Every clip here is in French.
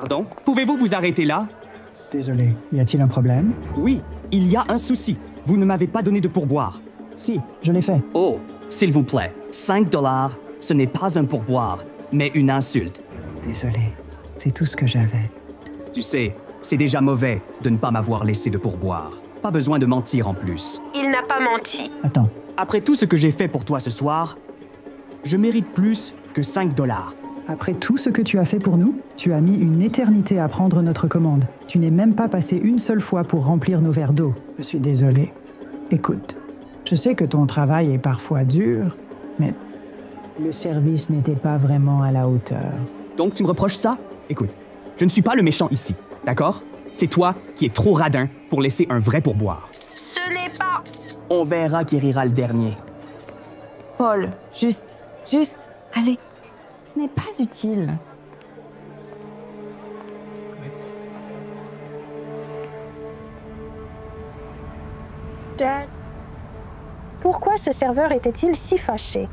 Pardon? Pouvez-vous vous arrêter là? Désolé, y a-t-il un problème? Oui, il y a un souci. Vous ne m'avez pas donné de pourboire. Si, je l'ai fait. Oh, s'il vous plaît, 5 $, ce n'est pas un pourboire, mais une insulte. Désolé, c'est tout ce que j'avais. Tu sais, c'est déjà mauvais de ne pas m'avoir laissé de pourboire. Pas besoin de mentir en plus. Il n'a pas menti. Attends, Après tout ce que j'ai fait pour toi ce soir, je mérite plus que 5 $. après tout ce que tu as fait pour nous, tu as mis une éternité à prendre notre commande. Tu n'es même pas passé une seule fois pour remplir nos verres d'eau. Je suis désolé. Écoute, je sais que ton travail est parfois dur, mais le service n'était pas vraiment à la hauteur. Donc tu me reproches ça? Écoute, je ne suis pas le méchant ici, d'accord? C'est toi qui es trop radin pour laisser un vrai pourboire. Ce n'est pas... On verra qui rira le dernier. Paul, juste, allez. Ce n'est pas utile. Dad, pourquoi ce serveur était-il si fâché?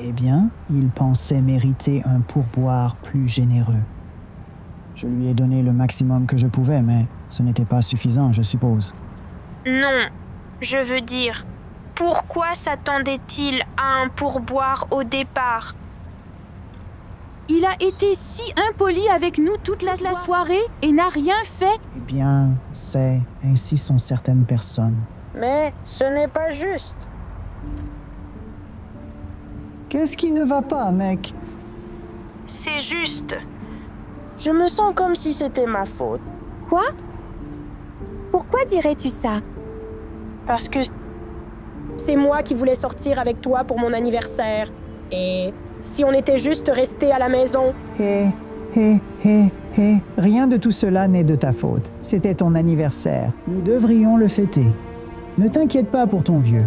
Eh bien, il pensait mériter un pourboire plus généreux. Je lui ai donné le maximum que je pouvais, mais ce n'était pas suffisant, je suppose. Non, je veux dire, pourquoi s'attendait-il à un pourboire au départ? Il a été si impoli avec nous toute la soirée et n'a rien fait. Eh bien, ainsi sont certaines personnes. Mais ce n'est pas juste. Qu'est-ce qui ne va pas, mec? C'est juste. Je me sens comme si c'était ma faute. Quoi? Pourquoi dirais-tu ça? Parce que c'est moi qui voulais sortir avec toi pour mon anniversaire. Et si on était juste resté à la maison... Hé, rien de tout cela n'est de ta faute. C'était ton anniversaire. Nous devrions le fêter. Ne t'inquiète pas pour ton vieux.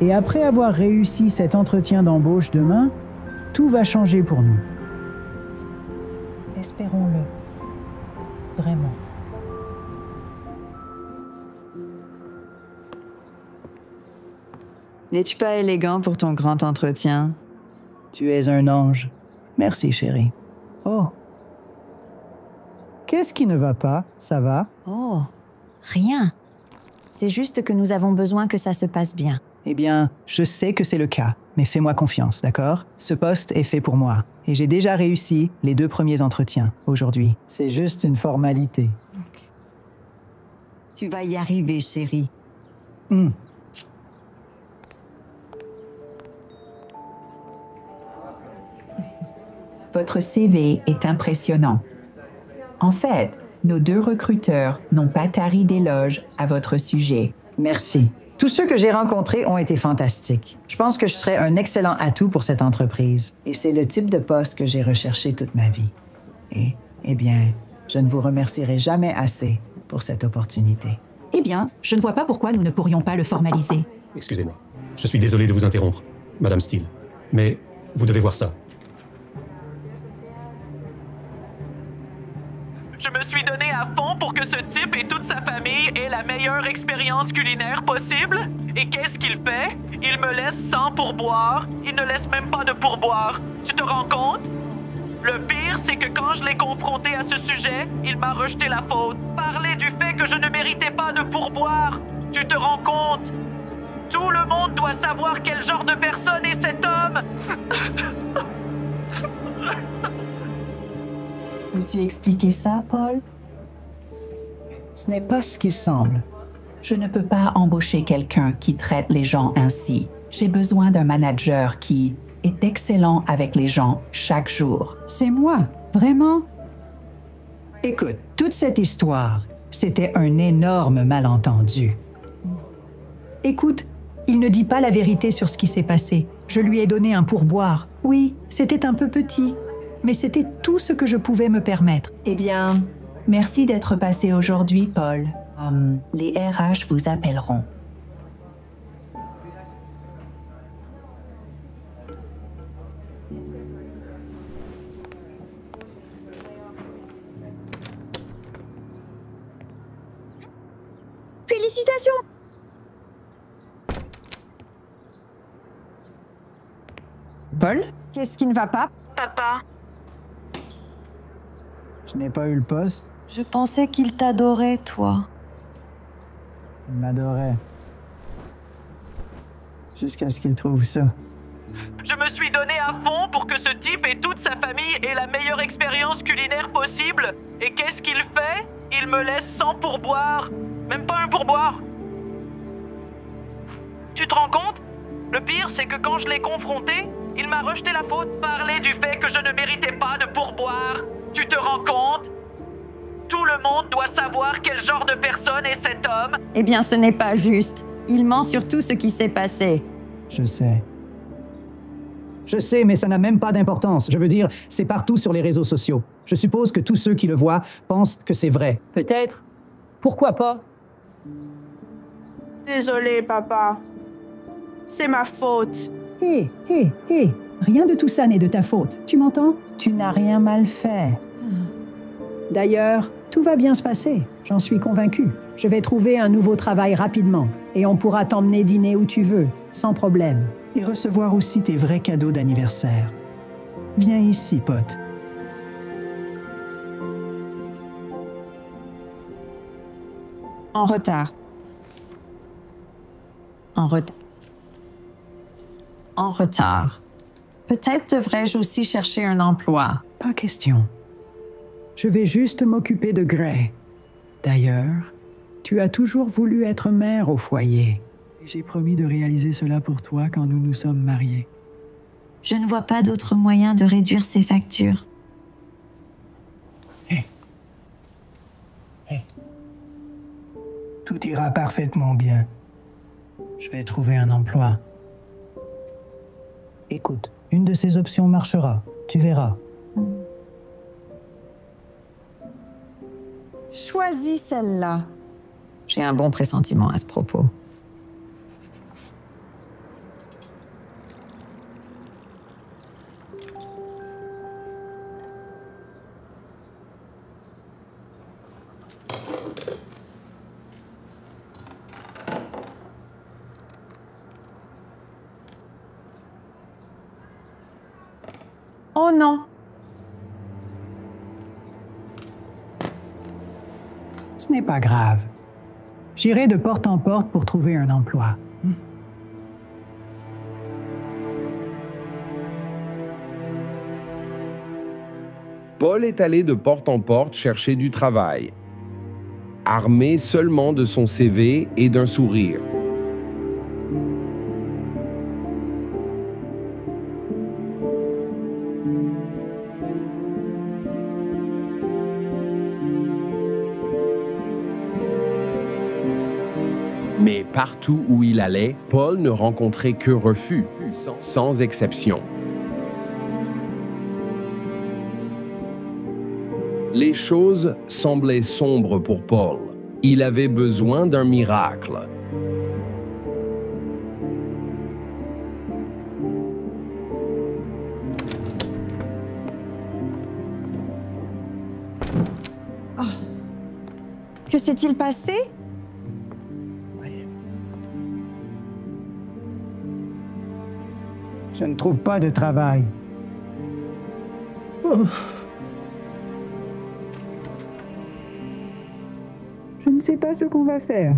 Et après avoir réussi cet entretien d'embauche demain, tout va changer pour nous. Espérons-le. Vraiment. N'es-tu pas élégant pour ton grand entretien? Tu es un ange. Merci, chérie. Oh. Qu'est-ce qui ne va pas? Ça va? Oh, rien. C'est juste que nous avons besoin que ça se passe bien. Eh bien, je sais que c'est le cas, mais fais-moi confiance, d'accord? Ce poste est fait pour moi, et j'ai déjà réussi les 2 premiers entretiens aujourd'hui. C'est juste une formalité. Tu vas y arriver, chérie. Votre CV est impressionnant. En fait, nos 2 recruteurs n'ont pas tari d'éloges à votre sujet. Merci. Tous ceux que j'ai rencontrés ont été fantastiques. Je pense que je serai un excellent atout pour cette entreprise. Et c'est le type de poste que j'ai recherché toute ma vie. Et, eh bien, je ne vous remercierai jamais assez pour cette opportunité. Eh bien, je ne vois pas pourquoi nous ne pourrions pas le formaliser. Excusez-moi. Je suis désolé de vous interrompre, Madame Steele. Mais vous devez voir ça. Je me suis donné à fond pour que ce type et toute sa famille aient la meilleure expérience culinaire possible. Et qu'est-ce qu'il fait? Il me laisse sans pourboire. Il ne laisse même pas de pourboire. Tu te rends compte? Le pire, c'est que quand je l'ai confronté à ce sujet, il m'a rejeté la faute. Parler du fait que je ne méritais pas de pourboire. Tu te rends compte? Tout le monde doit savoir quel genre de personne est cet homme. Peux-tu expliquer ça, Paul? Ce n'est pas ce qu'il semble. Je ne peux pas embaucher quelqu'un qui traite les gens ainsi. J'ai besoin d'un manager qui est excellent avec les gens chaque jour. C'est moi, vraiment? Écoute, toute cette histoire, c'était un énorme malentendu. Écoute, il ne dit pas la vérité sur ce qui s'est passé. Je lui ai donné un pourboire. Oui, c'était un peu petit, mais c'était tout ce que je pouvais me permettre. Eh bien, merci d'être passé aujourd'hui, Paul. Les RH vous appelleront. Félicitations! Paul, qu'est-ce qui ne va pas? Papa, Je n'ai pas eu le poste. Je pensais qu'il t'adorait, toi. Il m'adorait. Jusqu'à ce qu'il trouve ça. Je me suis donné à fond pour que ce type et toute sa famille aient la meilleure expérience culinaire possible. Et qu'est-ce qu'il fait? Il me laisse sans pourboire. Même pas un pourboire. Tu te rends compte? Le pire, c'est que quand je l'ai confronté, il m'a rejeté la faute. Parler du fait que je ne méritais pas de pourboire. Tu te rends compte? Tout le monde doit savoir quel genre de personne est cet homme. Eh bien, ce n'est pas juste. Il ment sur tout ce qui s'est passé. Je sais. Je sais, mais ça n'a même pas d'importance. Je veux dire, c'est partout sur les réseaux sociaux. Je suppose que tous ceux qui le voient pensent que c'est vrai. Peut-être. Pourquoi pas? Désolé, papa. C'est ma faute. Hé, rien de tout ça n'est de ta faute. Tu m'entends? Tu n'as rien mal fait. D'ailleurs, tout va bien se passer. J'en suis convaincue. Je vais trouver un nouveau travail rapidement et on pourra t'emmener dîner où tu veux, sans problème. Et recevoir aussi tes vrais cadeaux d'anniversaire. Viens ici, pote. En retard. En retard. Peut-être devrais-je aussi chercher un emploi. Pas question. Je vais juste m'occuper de Gray. D'ailleurs, tu as toujours voulu être mère au foyer. Et j'ai promis de réaliser cela pour toi quand nous nous sommes mariés. Je ne vois pas d'autre moyen de réduire ces factures. Tout ira parfaitement bien. Je vais trouver un emploi. Écoute, une de ces options marchera. Tu verras. Choisis celle-là. J'ai un bon pressentiment à ce propos. Oh non! Ce n'est pas grave. J'irai de porte en porte pour trouver un emploi. Paul est allé de porte en porte chercher du travail, armé seulement de son CV et d'un sourire. Mais partout où il allait, Paul ne rencontrait que refus, sans exception. Les choses semblaient sombres pour Paul. Il avait besoin d'un miracle. Oh. Que s'est-il passé? Je ne trouve pas de travail. Oh. Je ne sais pas ce qu'on va faire.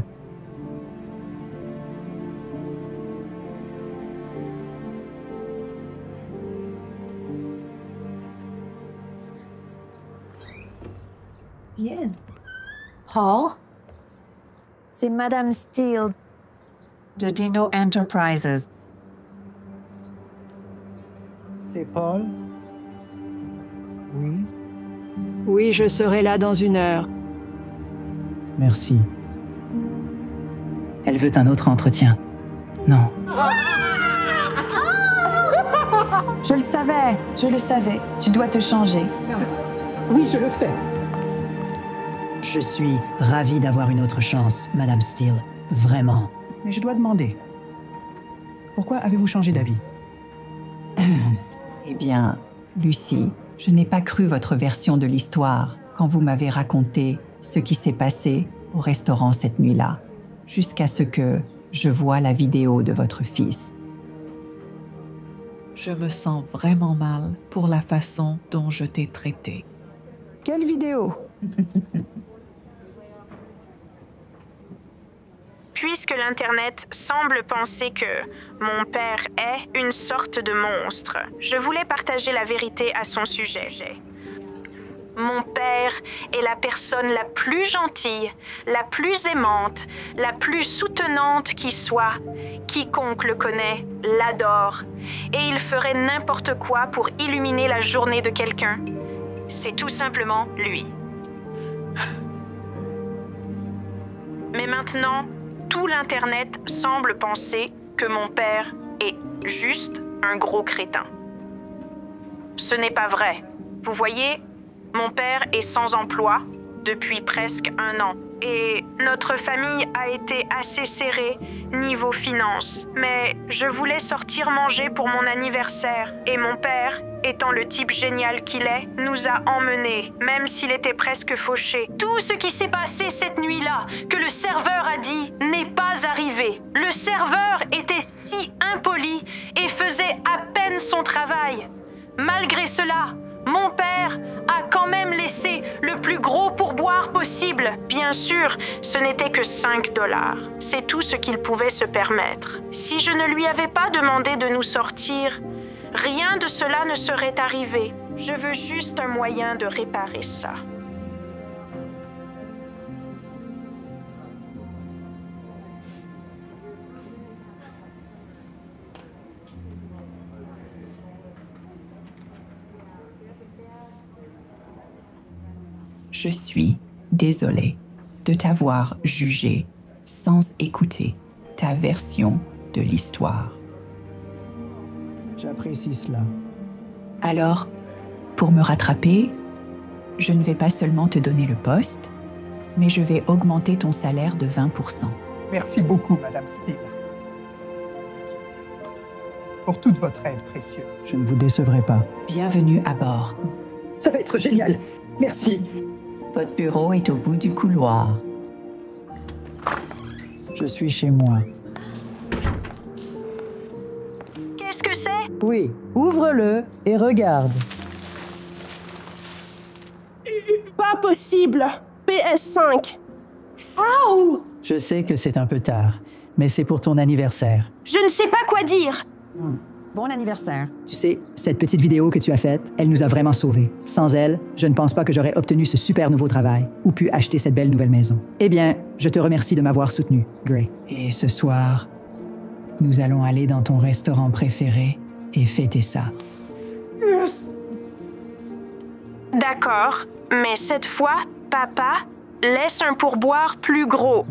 Yes. Paul? C'est Madame Steele de Dino Enterprises. C'est Paul? Oui? Oui, je serai là dans 1 heure. Merci. Elle veut un autre entretien. Non. Je le savais. Tu dois te changer. Oui, je le fais. Je suis ravi d'avoir une autre chance, Madame Steele. Vraiment. Mais je dois demander. Pourquoi avez-vous changé d'avis? Eh bien, Lucie, je n'ai pas cru votre version de l'histoire quand vous m'avez raconté ce qui s'est passé au restaurant cette nuit-là, jusqu'à ce que je voie la vidéo de votre fils. Je me sens vraiment mal pour la façon dont je t'ai traité. Quelle vidéo? Puisque l'Internet semble penser que mon père est une sorte de monstre, je voulais partager la vérité à son sujet. Mon père est la personne la plus gentille, la plus aimante, la plus soutenante qui soit. Quiconque le connaît l'adore et il ferait n'importe quoi pour illuminer la journée de quelqu'un. C'est tout simplement lui. Mais maintenant, tout l'Internet semble penser que mon père est juste un gros crétin. Ce n'est pas vrai. Vous voyez, mon père est sans emploi depuis presque 1 an. Et notre famille a été assez serrée niveau finances. Mais je voulais sortir manger pour mon anniversaire. Et mon père, étant le type génial qu'il est, nous a emmenés, même s'il était presque fauché. Tout ce qui s'est passé cette nuit-là, que le serveur a dit, n'est pas arrivé. Le serveur était si impoli et faisait à peine son travail. Malgré cela, mon père a quand même laissé le plus gros pourboire possible. Bien sûr, ce n'était que 5 $. C'est tout ce qu'il pouvait se permettre. Si je ne lui avais pas demandé de nous sortir, rien de cela ne serait arrivé. Je veux juste un moyen de réparer ça. Je suis désolée de t'avoir jugé sans écouter ta version de l'histoire. J'apprécie cela. Alors, pour me rattraper, je ne vais pas seulement te donner le poste, mais je vais augmenter ton salaire de 20%. Merci beaucoup, Madame Steele. Pour toute votre aide précieuse. Je ne vous décevrai pas. Bienvenue à bord. Ça va être génial. Merci. Votre bureau est au bout du couloir. Je suis chez moi. Qu'est-ce que c'est? Oui, ouvre-le et regarde. Pas possible! PS5! Ow! Je sais que c'est un peu tard, mais c'est pour ton anniversaire. Je ne sais pas quoi dire! Bon anniversaire. Tu sais, cette petite vidéo que tu as faite, elle nous a vraiment sauvés. Sans elle, je ne pense pas que j'aurais obtenu ce super nouveau travail ou pu acheter cette belle nouvelle maison. Eh bien, je te remercie de m'avoir soutenu, Gray. Et ce soir, nous allons aller dans ton restaurant préféré et fêter ça. D'accord, mais cette fois, papa, laisse un pourboire plus gros.